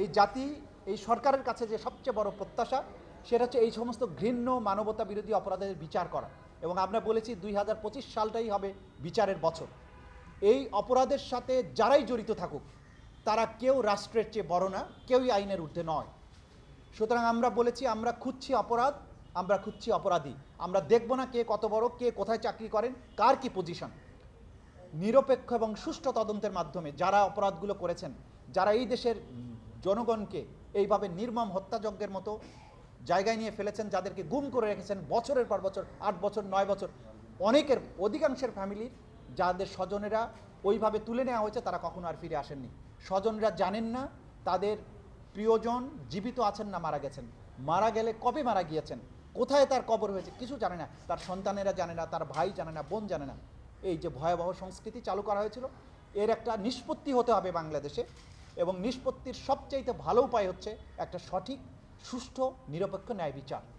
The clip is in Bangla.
এই জাতি এই সরকারের কাছে যে সবচেয়ে বড় প্রত্যাশা সেটা হচ্ছে এই সমস্ত ঘৃণ্য মানবতা বিরোধী অপরাধের বিচার করা। এবং আমরা বলেছি 2025 সালটাই হবে বিচারের বছর। এই অপরাধের সাথে যারাই জড়িত থাকুক তারা কেউ রাষ্ট্রের চেয়ে বড় না, কেউই আইনের ঊর্ধ্বে নয়। সুতরাং আমরা বলেছি আমরা খুঁজছি অপরাধ, আমরা খুঁজছি অপরাধী। আমরা দেখব না কে কত বড়, কে কোথায় চাকরি করেন, কার কি পজিশন। নিরপেক্ষ এবং সুষ্ঠু তদন্তের মাধ্যমে যারা অপরাধগুলো করেছেন, যারা এই দেশের জনগণকে এইভাবে নির্মম হত্যাযজ্ঞের মতো জায়গায় নিয়ে ফেলেছেন, যাদেরকে গুম করে রেখেছেন বছরের পর বছর, 8 বছর 9 বছর, অধিকাংশের ফ্যামিলির যাদের স্বজনেরা ওইভাবে তুলে নেওয়া হয়েছে তারা কখনো আর ফিরে আসেননি। স্বজনরা জানেন না তাদের প্রিয়জন জীবিত আছেন না মারা গেছেন, মারা গেলে কবে মারা গিয়েছেন, কোথায় তার কবর হয়েছে কিছু জানে না, তার সন্তানেরা জানে না, তার ভাই জানে না, বোন জানে না। এই যে ভয়াবহ সংস্কৃতি চালু করা হয়েছিল, এর একটা নিষ্পত্তি হতে হবে বাংলাদেশে। এবং নিষ্পত্তির সবচাইতে ভালো উপায় হচ্ছে একটা সঠিক, সুষ্ঠু, নিরপেক্ষ ন্যায় বিচার।